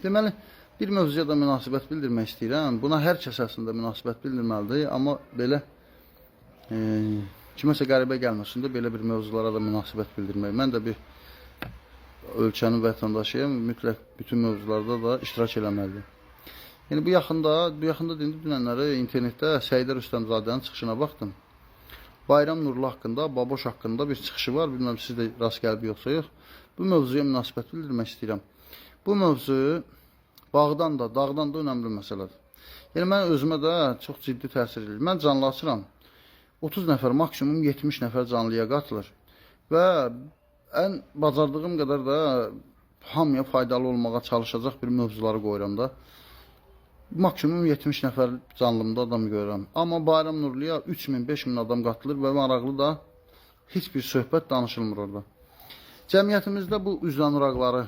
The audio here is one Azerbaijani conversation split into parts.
Deməli, bir mövzuya da münasibət bildirmək istəyirəm. Buna hər kəs əslində münasibət bildirməlidir, amma belə kiməsə qəribə gəlməsin də belə bir mövzulara da münasibət bildirmək. Mən də bir ölkənin vətəndaşıyam, mütləq bütün mövzularda da iştirak eləməliyim. Yəni bu yaxında dünənləri internetdə Səidə Rüstəmzadənin çıxışına baxdım. Bayram Nurlu haqqında, Baboş haqqında bir çıxışı var. Bilməm siz də rast gəlib yoxsa yox. Bu mövzuya münasibət bildirmək istəyirəm. Bu mövzu bağdan da, dağdan da önəmli məsələdir. Yəni mən özümə də çox ciddi təsir edir. Mən canlı açıram. 30 nəfər, maksimum 70 nəfər canlıya qatılır. Və ən bacardığım qədər də hamıya faydalı olmağa çalışacaq bir mövzuları qoyuram da. Maksimum 70 nəfər canlımda adam görürəm. Amma Bayram Nurluya 3000-5000 adam qatılır və maraqlı da heç bir söhbət danışılmır orada. Cəmiyyətimizdə bu üzranuraqları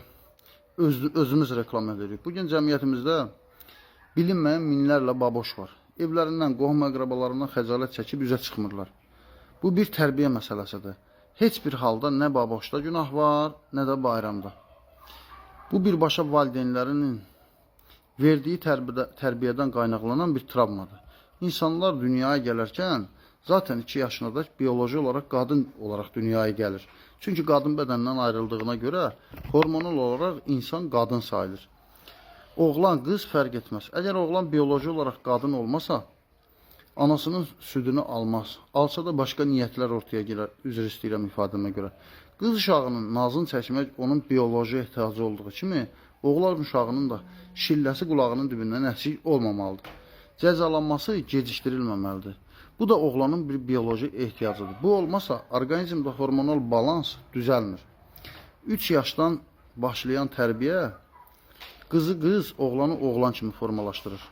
özümüz reklam edirik. Bugün cəmiyyətimizdə bilinməyən minlərlə baboş var. Evlərindən, qohum əqrabalarından xəcalət çəkib üzə çıxmırlar. Bu bir tərbiyə məsələsidir. Heç bir halda nə baboşda günah var, nə də bayramda. Bu birbaşa valideynlərinin verdiyi tərbiyədən qaynaqlanan bir travmadır. İnsanlar dünyaya gələrkən zaten 2 yaşına da biyoloji olarak qadın olarak dünyaya gəlir. Çünki qadın bədəndən ayrıldığına görə hormonal olarak insan qadın sayılır. Oğlan, qız fərq etməz. Əgər oğlan biyoloji olarak qadın olmasa, anasının südünü almaz. Alsa da başqa niyyətlər ortaya gələr, üzr istəyirəm ifadəmə görə. Qız uşağının nazını çəkmək onun biyoloji ehtiyacı olduğu kimi, oğlan uşağının da şilləsi qulağının dibindən əsik olmamalıdır. Cəzalanması gecikdirilməməlidir. Bu da oğlanın bir biyoloji ehtiyacıdır. Bu olmasa orqanizmdə hormonal balans düzəlmir. 3 yaşdan başlayan tərbiyə qızı qız, oğlanı oğlan kimi formalaşdırır.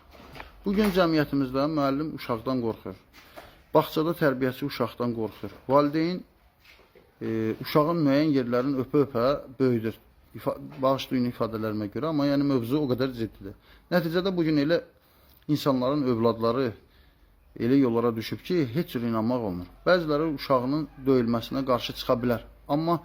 Bugün cəmiyyətimizdə müəllim uşaqdan qorxur. Bağçada tərbiyəçi uşaqdan qorxur. Valideyn uşağın müəyyən yerlərini öpə-öpə böyüdür. Bağışlayın ifadələrimə görə, amma yəni mövzu o qədər ciddidir. Nəticədə bugün elə insanların övladları elə yollara düşüb ki, heç cür inanmaq olmur. Bəziləri uşağının döyülməsinə qarşı çıxa bilər. Amma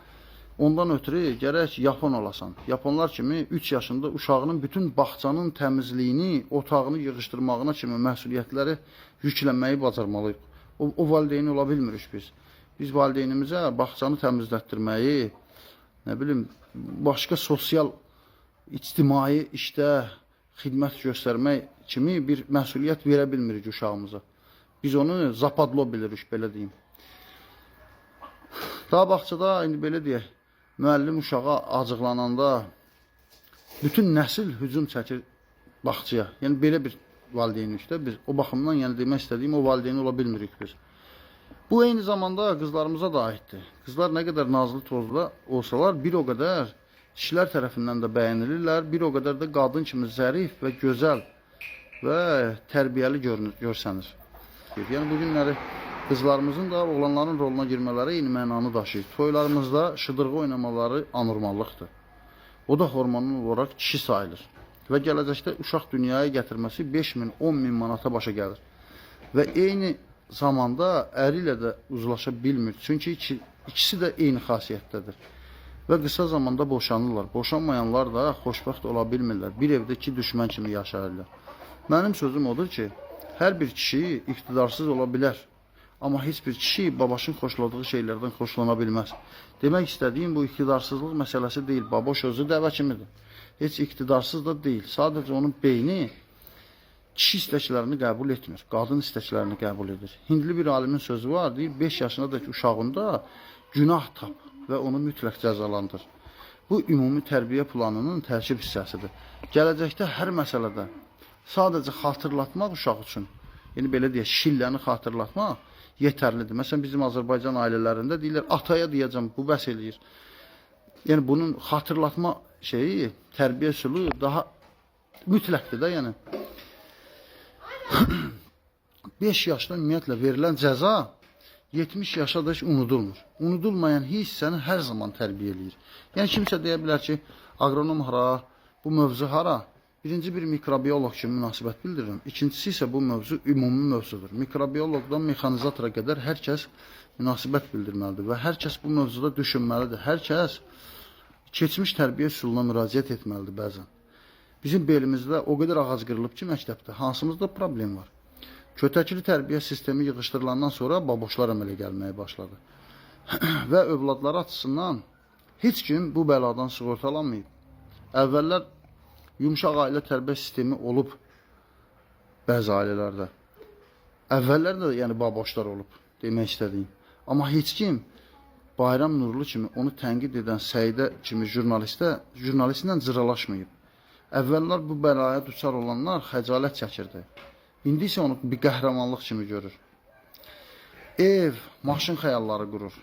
ondan ötürü gərək Yapon olasan. Yaponlar kimi 3 yaşında uşağının bütün bağçanın təmizliyini, otağını yığışdırmağına kimi məsuliyyətləri yüklənməyi bacarmalıyıq. O valideyni ola bilmirik biz. Biz valideynimizə bağçanı təmizlətdirməyi, nə bilim, başqa sosial, ictimai işdə xidmət göstərmək kimi bir məsuliyyət verə bilmirik uşağımıza. Biz onu zapadlo bilirik, belə deyim. Daha bağçada, indi belə deyək, müəllim uşağa acıqlananda bütün nəsil hücum çəkir bağçaya. Yəni, belə bir valideynlikdə biz o baxımdan yəni demək istədiyim o valideyn ola bilmirik biz. Bu eyni zamanda qızlarımıza da aiddir. Qızlar nə qədər nazlı tozlu olsalar, bir o qədər kişilər tərəfindən də bəyənilirlər, bir o qədər də qadın kimi zərif və gözəl və tərbiyəli görsənir. Yəni bu günləri qızlarımızın da oğlanların roluna girmələri eyni mənanı daşıyır. Toylarımızda şıdırğı oynamaları anormallıqdır. O da hormonal olarak kişi sayılır. Və gələcəkdə uşaq dünyaya gətirməsi 5000, 10000 manata başa gəlir. Və eyni zamanda əri ilə də uzlaşa bilmir. Çünki ikisi də eyni xasiyyətdədir. Və qısa zamanda boşanırlar. Boşanmayanlar da xoşbəxt ola bilmirlər. Bir evdə 2 düşmən kimi yaşayırlar. Mənim sözüm odur ki, hər bir kişi iqtidarsız ola bilər. Amma heç bir kişi babaşın xoşladığı şeylərdən xoşlana bilməz. Demək istədiyim bu iqtidarsızlıq məsələsi deyil. Baboş özü dəvə kimidir. Heç iqtidarsız da deyil. Sadəcə onun beyni kişi istəklərini qəbul etmir. Qadın istəklərini qəbul edir. Hindli bir alimin sözü var, deyir, 5 yaşındakı uşağında günah tap və onu mütləq cəzalandır. Bu ümumi tərbiyə planının tərkib hissəsidir. Gələcəkdə hər məsələdə sadəcə xatırlatmaq uşaq üçün, yəni belə deyək, şilləni xatırlatmaq yetərlidir. Məsələn, bizim Azərbaycan ailələrində deyirlər, ataya deyəcəm, bu bəs eləyir. Yəni, bunun xatırlatma şeyi, tərbiyə üsulu daha mütləqdir də, yəni. 5 yaşda ümumiyyətlə verilən cəza 70 yaşa da heç unudulmur. Unudulmayan hiss səni hər zaman tərbiyə eləyir. Yəni, kimsə deyə bilər ki, agronom hara, bu mövzu hara? Birinci bir mikrobiyolog kimi münasibət bildirirəm. İkincisi isə bu mövzu ümumi mövzudur. Mikrobiyologdan mexanizatora qədər hər kəs münasibət bildirməlidir və hər kəs bu mövzuda düşünməlidir. Hər kəs keçmiş tərbiyə üsuluna müraciət etməlidir bəzən. Bizim belimizdə o qədər ağac qırılıb ki, məktəbdə hansımızda problem var. Kötəkli tərbiyə sistemi yığışdırılandan sonra baboşlar əmələ gəlməyə başladı. Və övladları açısından heç kim bu bəladan sığortalanmayıb. Əvvəllər yumşaq ailə tərbiyə sistemi olub bəzi ailələrdə. Əvvəllər də yəni baboşlar olub, demək istədiyim. Amma heç kim Bayram Nurlu kimi onu tənqid edən Səidə kimi jurnalistlə cıralaşmayıb. Əvvəllər bu bəlaya düçar olanlar xəcalət çəkirdi. İndi isə onu bir qəhrəmanlıq kimi görür. Ev, maşın xəyalları qurur.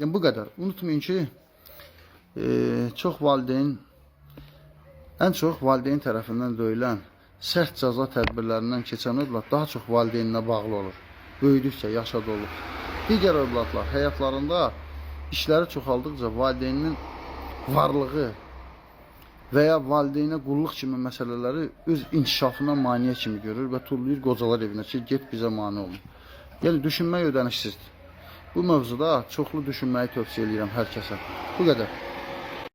Yəni bu qədər. Unutmayın ki, ən çox valideyn tərəfindən döyülən, sərt cəza tədbirlərindən keçən övlad daha çox valideyninə bağlı olur. Böyüdükcə, yaşa dolur. Digər övladlar həyatlarında işləri çoxaldıqca valideyninin varlığı və ya valideynə qulluq kimi məsələləri öz inkişafına maneə kimi görür və tullayır qocalar evinə ki, get bizə mane olun. Yəni, düşünmək ödənişsizdir. Bu mövzuda çoxlu düşünməyi tövsiyə edirəm hər kəsə. Bu qədər.